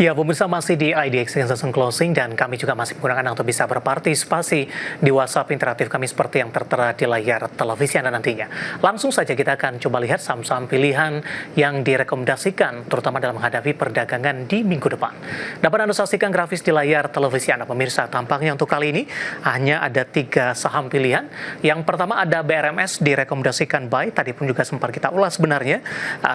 Ya, pemirsa masih di IDX Transaction Closing dan kami juga masih menggunakan untuk bisa berpartisipasi di WhatsApp interaktif kami seperti yang tertera di layar televisi Anda nantinya. Langsung saja kita akan coba lihat saham-saham pilihan yang direkomendasikan terutama dalam menghadapi perdagangan di minggu depan. Dapat Anda saksikan grafis di layar televisi Anda pemirsa. Tampaknya untuk kali ini hanya ada 3 saham pilihan. Yang pertama ada BRMS direkomendasikan buy, tadi pun juga sempat kita ulas sebenarnya.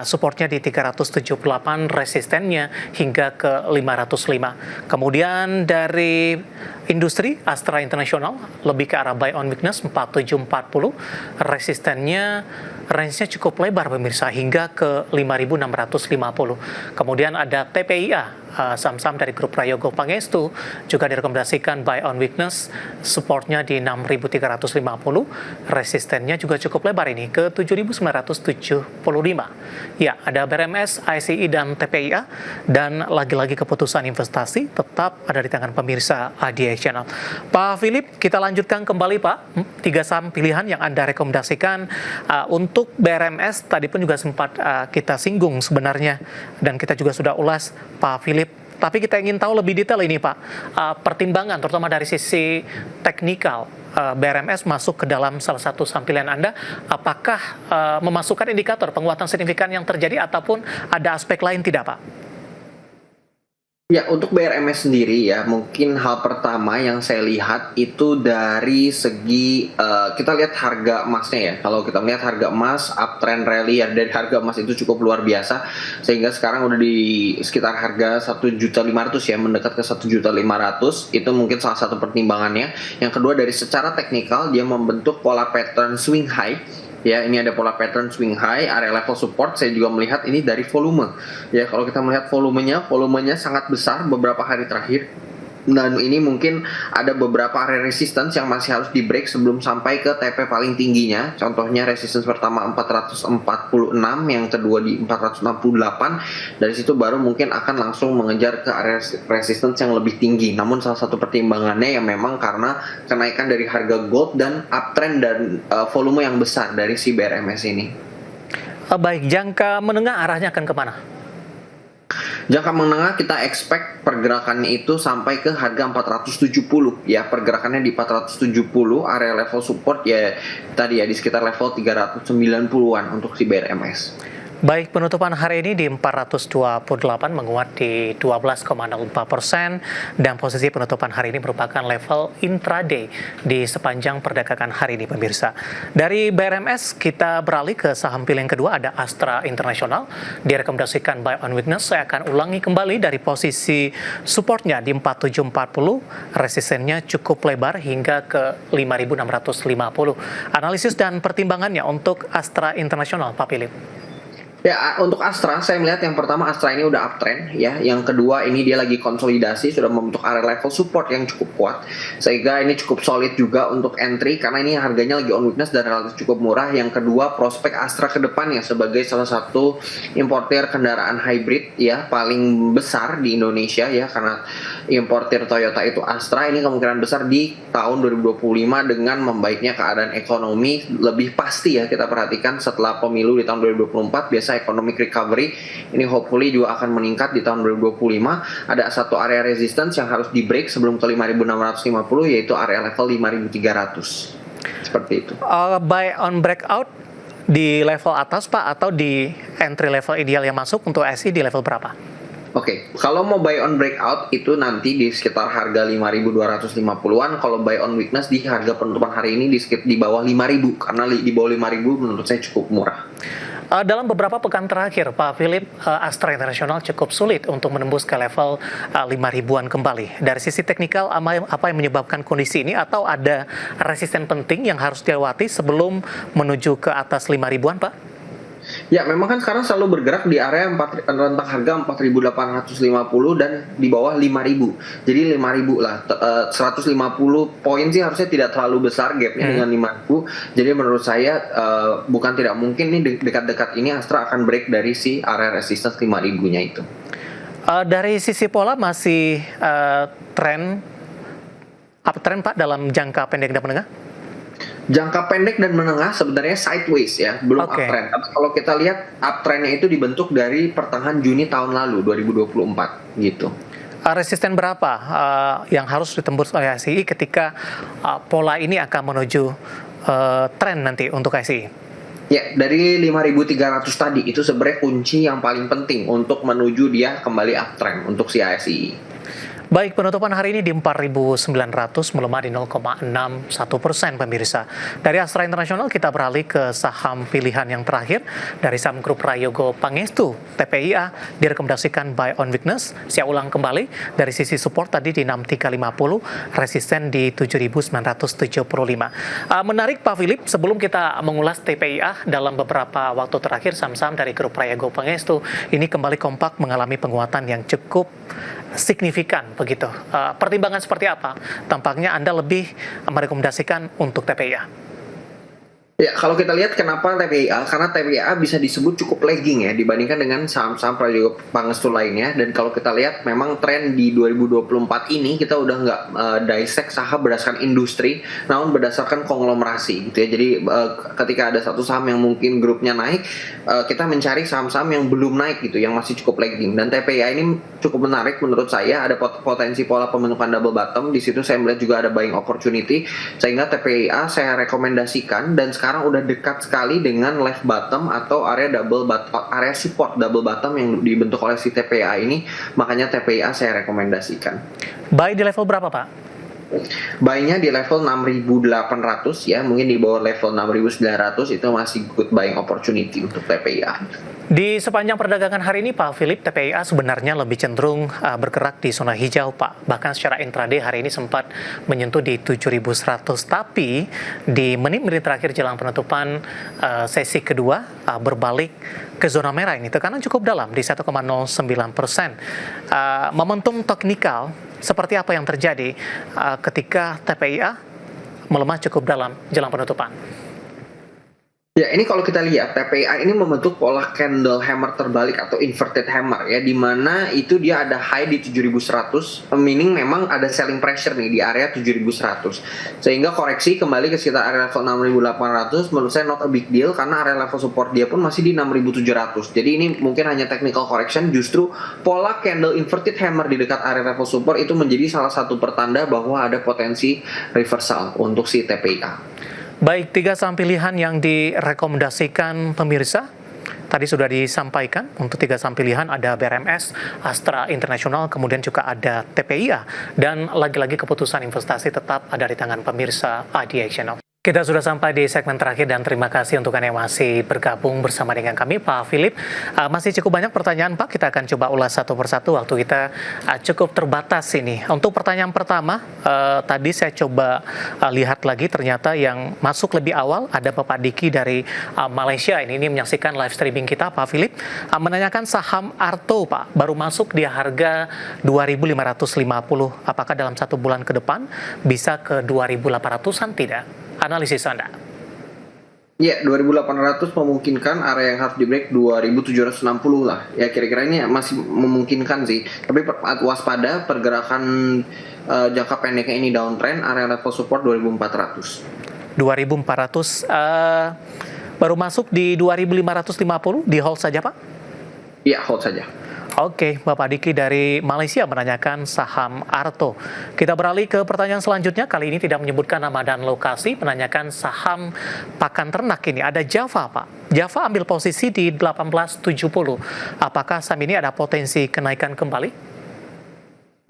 Supportnya di 378, resistennya hingga ke 505. Kemudian dari industri Astra International lebih ke arah buy on weakness 4740, resistennya range-nya cukup lebar pemirsa hingga ke 5650. Kemudian ada TPIA, saham-saham dari grup Prayogo Pangestu juga direkomendasikan buy on weakness, supportnya di 6350, resistennya juga cukup lebar ini ke 7975. Ya, ada BRMS, ICI dan TPIA, dan lagi-lagi keputusan investasi tetap ada di tangan pemirsa IDX Channel. Pak Philip, kita lanjutkan kembali Pak, 3 saham pilihan yang Anda rekomendasikan. Untuk BRMS tadi pun juga sempat kita singgung sebenarnya dan kita juga sudah ulas Pak Philip. Tapi kita ingin tahu lebih detail ini Pak, pertimbangan terutama dari sisi teknikal. BRMS masuk ke dalam salah satu saham pilihan Anda, apakah memasukkan indikator penguatan signifikan yang terjadi ataupun ada aspek lain tidak Pak? Ya, untuk BRMS sendiri ya, mungkin hal pertama yang saya lihat itu dari segi kita lihat harga emasnya ya. Kalau kita melihat harga emas, uptrend rally ya dari harga emas itu cukup luar biasa, sehingga sekarang udah di sekitar harga 1.500.000 ya, mendekat ke 1.500.000. Itu mungkin salah satu pertimbangannya. Yang kedua dari secara teknikal dia membentuk pola pattern swing high. Ya, ini ada pola pattern swing high, area level support. Saya juga melihat ini dari volume. Ya, kalau kita melihat volumenya sangat besar beberapa hari terakhir. Dan ini mungkin ada beberapa area resistance yang masih harus di break sebelum sampai ke TP paling tingginya. Contohnya resistance pertama 446, yang kedua di 468. Dari situ baru mungkin akan langsung mengejar ke area resistance yang lebih tinggi. Namun salah satu pertimbangannya yang memang karena kenaikan dari harga gold dan uptrend dan volume yang besar dari si BRMS ini. Baik, jangka menengah arahnya akan kemana? Jangka menengah kita expect pergerakannya itu sampai ke harga 470 ya, pergerakannya di 470, area level support ya tadi ya di sekitar level 390-an untuk si BRMS. Baik, penutupan hari ini di 428 menguat di 12,04% dan posisi penutupan hari ini merupakan level intraday di sepanjang perdagangan hari ini pemirsa. Dari BRMS kita beralih ke saham pilihan kedua, ada Astra International direkomendasikan buy on weakness. Saya akan ulangi kembali dari posisi supportnya di 4740, resistennya cukup lebar hingga ke 5650. Analisis dan pertimbangannya untuk Astra International Pak Philip. Ya, untuk Astra saya melihat yang pertama Astra ini udah uptrend ya. Yang kedua ini dia lagi konsolidasi, sudah membentuk area level support yang cukup kuat. Sehingga ini cukup solid juga untuk entry karena ini harganya lagi on weakness dan relatif cukup murah. Yang kedua, prospek Astra ke depannya sebagai salah satu importer kendaraan hybrid ya paling besar di Indonesia ya, karena importer Toyota itu Astra. Ini kemungkinan besar di tahun 2025 dengan membaiknya keadaan ekonomi lebih pasti ya, kita perhatikan setelah pemilu di tahun 2024 biasa economic recovery ini hopefully juga akan meningkat di tahun 2025. Ada satu area resistance yang harus di break sebelum ke 5.650, yaitu area level 5.300. Seperti itu. Buy on breakout di level atas Pak, atau di entry level ideal yang masuk untuk SI di level berapa? Oke, kalau mau buy on breakout itu nanti di sekitar harga 5.250-an. Kalau buy on weakness di harga penutupan hari ini di bawah 5.000, karena di bawah 5.000 menurut saya cukup murah. Dalam beberapa pekan terakhir, Pak Philip, Astra International cukup sulit untuk menembus ke level 5.000-an kembali. Dari sisi teknikal, apa yang menyebabkan kondisi ini? Atau ada resisten penting yang harus dilewati sebelum menuju ke atas 5.000-an, Pak? Ya, memang kan sekarang selalu bergerak di area rentang harga 4.850 dan di bawah 5.000. Jadi 5.000 lah, 150 poin sih harusnya tidak terlalu besar gapnya dengan 5.000. Jadi menurut saya bukan tidak mungkin nih dekat-dekat ini Astra akan break dari si area resistance 5.000-nya itu. Dari sisi pola masih uptrend Pak dalam jangka pendek dan menengah? Jangka pendek dan menengah sebenarnya sideways ya, belum uptrend. Tapi kalau kita lihat uptrendnya itu dibentuk dari pertengahan Juni tahun lalu 2024 gitu. Resisten berapa yang harus ditembus oleh ASI ketika pola ini akan menuju tren nanti untuk ASI? Ya, dari 5.300 tadi itu sebenarnya kunci yang paling penting untuk menuju dia kembali uptrend untuk si ASI. Baik, penutupan hari ini di 4.900 melemah di 0,61% pemirsa. Dari Astra Internasional kita beralih ke saham pilihan yang terakhir dari saham grup Prayogo Pangestu, TPIA direkomendasikan buy on weakness. Saya ulang kembali dari sisi support tadi di 6350, resisten di 7.975. Menarik Pak Philip, sebelum kita mengulas TPIA dalam beberapa waktu terakhir saham-saham dari grup Prayogo Pangestu ini kembali kompak mengalami penguatan yang cukup signifikan begitu. Pertimbangan seperti apa? Tampaknya Anda lebih merekomendasikan untuk TPIA. Ya, kalau kita lihat kenapa TPIA, karena TPIA bisa disebut cukup lagging ya dibandingkan dengan saham-saham Prayogo Pangestu lainnya. Dan kalau kita lihat memang tren di 2024 ini kita udah nggak dissect saham berdasarkan industri, namun berdasarkan konglomerasi gitu ya. Jadi ketika ada satu saham yang mungkin grupnya naik, kita mencari saham-saham yang belum naik gitu, yang masih cukup lagging. Dan TPIA ini cukup menarik menurut saya, ada potensi pola pembentukan double bottom. Di situ saya melihat juga ada buying opportunity, sehingga TPIA saya rekomendasikan dan sekarang udah dekat sekali dengan left bottom atau area area support double bottom yang dibentuk oleh si TPIA ini, makanya TPIA saya rekomendasikan. Buy di level berapa Pak? Buy-nya di level 6.800 ya, mungkin di bawah level 6.900 itu masih good buying opportunity untuk TPIA. Di sepanjang perdagangan hari ini Pak Philip, TPIA sebenarnya lebih cenderung bergerak di zona hijau Pak. Bahkan secara intraday hari ini sempat menyentuh di 7.100, tapi di menit-menit terakhir jelang penutupan sesi kedua berbalik ke zona merah ini. Tekanan cukup dalam di 1,09%. Momentum teknikal seperti apa yang terjadi ketika TPIA melemah cukup dalam jelang penutupan? Ya, ini kalau kita lihat TPIA ini membentuk pola candle hammer terbalik atau inverted hammer ya, di mana itu dia ada high di 7.100, meaning memang ada selling pressure nih di area 7.100. Sehingga koreksi kembali ke sekitar area level 6.800 menurut saya not a big deal, karena area level support dia pun masih di 6.700. Jadi ini mungkin hanya technical correction, justru pola candle inverted hammer di dekat area level support itu menjadi salah satu pertanda bahwa ada potensi reversal untuk si TPIA. Baik, 3 saham pilihan yang direkomendasikan pemirsa tadi sudah disampaikan. Untuk 3 saham pilihan ada BRMS, Astra Internasional, kemudian juga ada TPIA. Dan lagi-lagi keputusan investasi tetap ada di tangan pemirsa IDX Channel. Kita sudah sampai di segmen terakhir dan terima kasih untuk Anda yang masih bergabung bersama dengan kami, Pak Philip. Masih cukup banyak pertanyaan, Pak. Kita akan coba ulas satu persatu. Waktu kita cukup terbatas ini. Untuk pertanyaan pertama, tadi saya coba lihat lagi, ternyata yang masuk lebih awal ada Bapak Diki dari Malaysia. Ini menyaksikan live streaming kita, Pak Philip. Menanyakan saham Arto, Pak. Baru masuk di harga 2.550. Apakah dalam 1 bulan ke depan bisa ke 2.800-an tidak? Analisis Anda. Ya, 2.800 memungkinkan, area yang harus di break 2.760 lah. Ya, kira-kira ini masih memungkinkan sih. Tapi waspada pergerakan jangka pendeknya ini downtrend, area level support 2.400. 2.400 baru masuk di 2.550, di hold saja Pak? Iya, hold saja. Oke, Bapak Diki dari Malaysia menanyakan saham Arto. Kita beralih ke pertanyaan selanjutnya. Kali ini tidak menyebutkan nama dan lokasi, menanyakan saham pakan ternak ini. Ada Java, Pak. Java ambil posisi di 1870. Apakah saham ini ada potensi kenaikan kembali?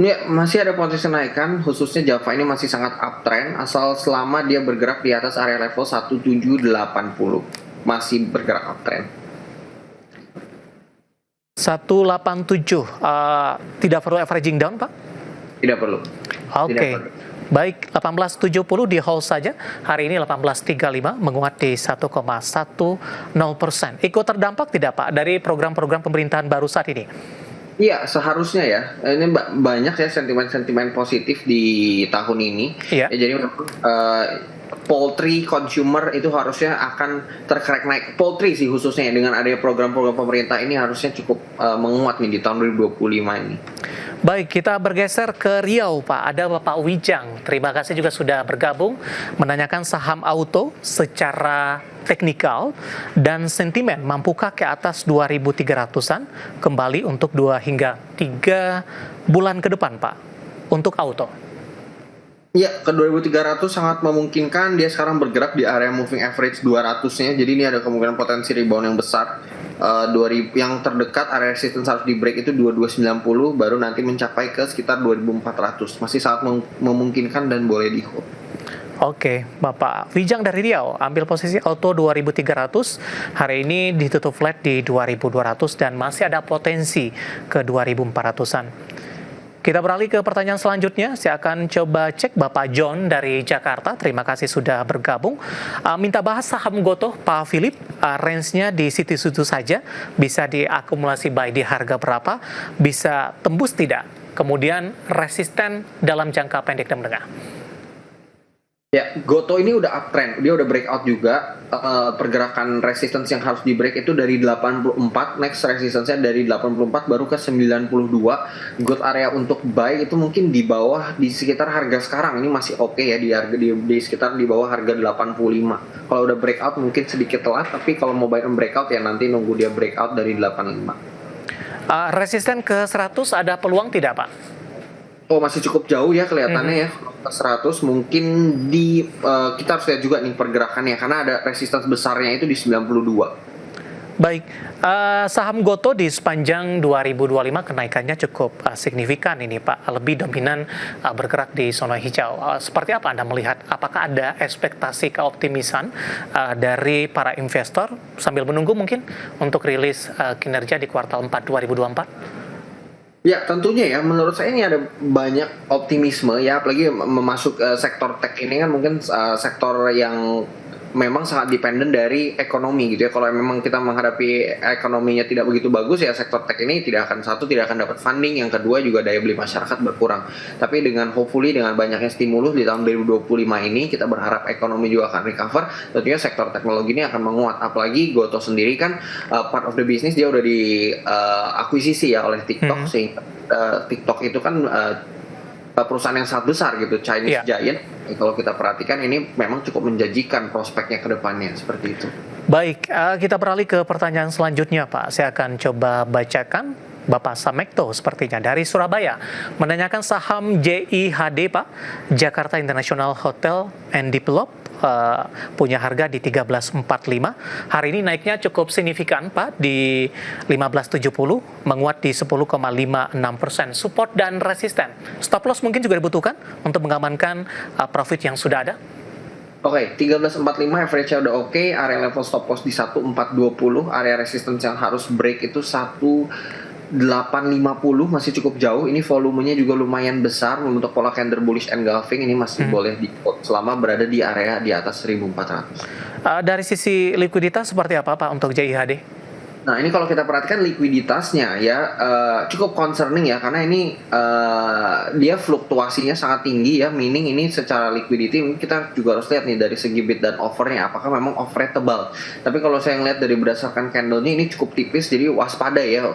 Ya, masih ada potensi kenaikan, khususnya Java ini masih sangat uptrend, asal selama dia bergerak di atas area level 1780. Masih bergerak uptrend. 187, tidak perlu averaging down, Pak? Tidak perlu. Oke. Baik, 1870 di hold saja. Hari ini 1835 menguat di 1,10%. Ikut terdampak tidak Pak dari program-program pemerintahan baru saat ini? Iya, seharusnya ya. Ini banyak ya sentimen-sentimen positif di tahun ini. Iya. Ya, jadi poultry consumer itu harusnya akan terkerek naik. Poultry sih khususnya, dengan adanya program-program pemerintah ini harusnya cukup menguat nih di tahun 2025 ini. Baik, kita bergeser ke Riau, Pak. Ada Bapak Wijang. Terima kasih juga sudah bergabung menanyakan saham auto secara teknikal dan sentimen mampukah ke atas 2.300-an kembali untuk 2 hingga 3 bulan ke depan, Pak, untuk auto. Ya, ke 2300 sangat memungkinkan. Dia sekarang bergerak di area moving average 200-nya. Jadi ini ada kemungkinan potensi rebound yang besar. 2000 yang terdekat area resistance harus di break itu 2290, baru nanti mencapai ke sekitar 2400. Masih sangat memungkinkan dan boleh di hold. Oke, Bapak Wijang dari Riau ambil posisi auto 2.300, hari ini ditutup flat di 2.200 dan masih ada potensi ke 2.400-an. Kita beralih ke pertanyaan selanjutnya. Saya akan coba cek Bapak John dari Jakarta. Terima kasih sudah bergabung. Minta bahas saham Gotoh, Pak Philip. Range-nya di situ-situ saja. Bisa diakumulasi buy di harga berapa? Bisa tembus tidak? Kemudian resisten dalam jangka pendek dan menengah. Ya, Gotoh ini udah uptrend, dia udah breakout juga. Pergerakan resistance yang harus di break itu dari 84, next resistance-nya dari 84 baru ke 92. Good area untuk buy itu mungkin di bawah, di sekitar harga sekarang ini masih oke ya, di harga di sekitar di bawah harga 85. Kalau udah breakout mungkin sedikit telat, tapi kalau mau buy and breakout ya nanti nunggu dia breakout dari 85. Resisten ke 100 ada peluang tidak, Pak? Oh, masih cukup jauh ya kelihatannya ya. 100 mungkin di kita harus lihat juga nih pergerakannya karena ada resistance besarnya itu di 92. Baik, saham Gotoh di sepanjang 2025 kenaikannya cukup signifikan ini, Pak. Lebih dominan bergerak di zona hijau. Seperti apa Anda melihat? Apakah ada ekspektasi keoptimisan dari para investor sambil menunggu mungkin untuk rilis kinerja di kuartal 4 2024? Ya, tentunya ya. Menurut saya ini ada banyak optimisme ya, apalagi memasuk sektor tech ini kan mungkin sektor yang memang sangat dependen dari ekonomi gitu ya. Kalau memang kita menghadapi ekonominya tidak begitu bagus ya, sektor tech ini tidak akan dapat funding, yang kedua juga daya beli masyarakat berkurang. Tapi dengan hopefully dengan banyaknya stimulus di tahun 2025 ini kita berharap ekonomi juga akan recover. Tentunya sektor teknologi ini akan menguat. Apalagi Gotoh sendiri kan part of the business dia udah diakuisisi ya oleh TikTok sehingga TikTok itu kan perusahaan yang sangat besar gitu, Chinese Giant. Kalau kita perhatikan ini memang cukup menjanjikan prospeknya ke depannya seperti itu. Baik, kita beralih ke pertanyaan selanjutnya, Pak. Saya akan coba bacakan. Bapak Samekto sepertinya dari Surabaya menanyakan saham JIHD, Pak, Jakarta International Hotel and Develop, punya harga di 13.45. Hari ini naiknya cukup signifikan, Pak, di 15.70, menguat di 10,56%. Support dan resisten. Stop loss mungkin juga dibutuhkan untuk mengamankan profit yang sudah ada. Oke, 13.45 average-nya udah oke. Area level stop loss di 1420. Area resistance yang harus break itu 850, masih cukup jauh. Ini volumenya juga lumayan besar untuk pola candle bullish engulfing. Ini masih boleh di hold selama berada di area di atas 1400. Dari sisi likuiditas seperti apa, Pak, untuk JIHD? Nah, ini kalau kita perhatikan likuiditasnya ya cukup concerning ya, karena ini dia fluktuasinya sangat tinggi ya, meaning ini secara liquidity kita juga harus lihat nih dari segi bid dan offernya, apakah memang offernya tebal. Tapi kalau saya ngeliat dari berdasarkan candlenya ini cukup tipis, jadi waspada ya,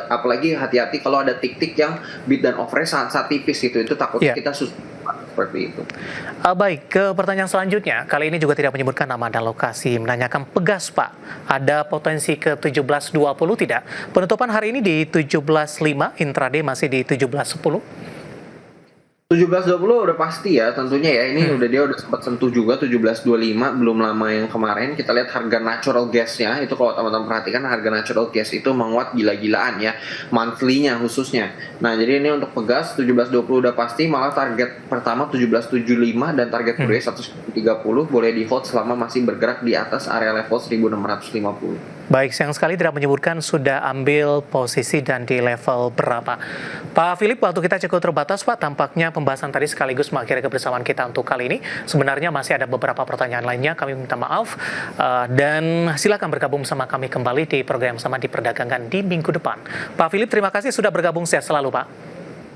apalagi hati-hati kalau ada tik-tik yang bid dan offernya sangat tipis gitu, itu takutnya kita seperti itu. Baik, ke pertanyaan selanjutnya. Kali ini juga tidak menyebutkan nama dan lokasi. Menanyakan Pegas, Pak. Ada potensi ke 17.20 tidak? Penutupan hari ini di 17.5, intraday masih di 17.10. 17.20 udah pasti ya tentunya ya, ini dia udah sempat sentuh juga 17.25 belum lama yang kemarin. Kita lihat harga natural gas-nya itu, kalau teman-teman perhatikan harga natural gas itu menguat gila-gilaan ya, monthly-nya khususnya. Nah, jadi ini untuk Pegas 17.20 udah pasti, malah target pertama 17.75 dan target kedua 130 boleh di hold selama masih bergerak di atas area level 1650. Baik, sayang sekali tidak menyebutkan sudah ambil posisi dan di level berapa. Pak Philip, waktu kita cukup terbatas, Pak. Tampaknya pembahasan tadi sekaligus mengakhiri kebersamaan kita untuk kali ini. Sebenarnya masih ada beberapa pertanyaan lainnya, kami minta maaf. Dan silakan bergabung sama kami kembali di program sama di Perdagangan di minggu depan. Pak Philip, terima kasih sudah bergabung, sehat selalu, Pak.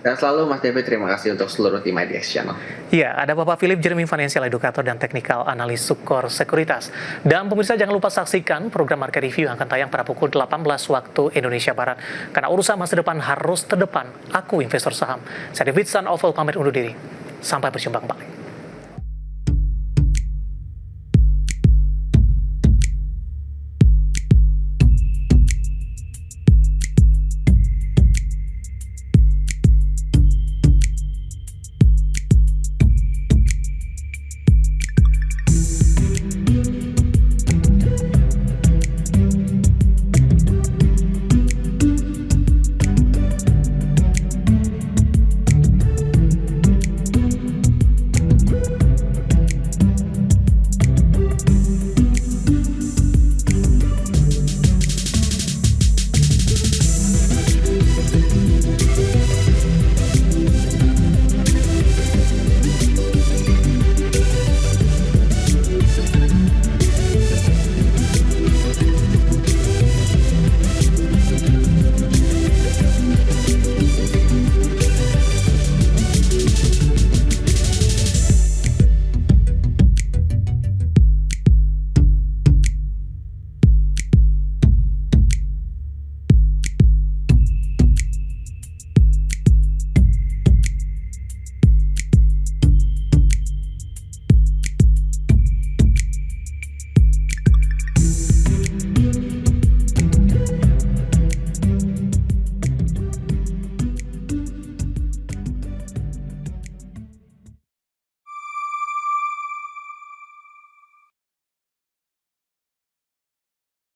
Dan selalu Mas David, terima kasih untuk seluruh tim IDX Channel. Ya, ada Bapak Philip Jeremy, Financial Educator dan Technical Analyst Sukor Sekuritas. Dan pemirsa jangan lupa saksikan program Market Review yang akan tayang pada pukul 18 waktu Indonesia Barat. Karena urusan masa depan harus terdepan. Aku investor saham. Saya David Son of All pamit undur diri. Sampai berjumpa kembali.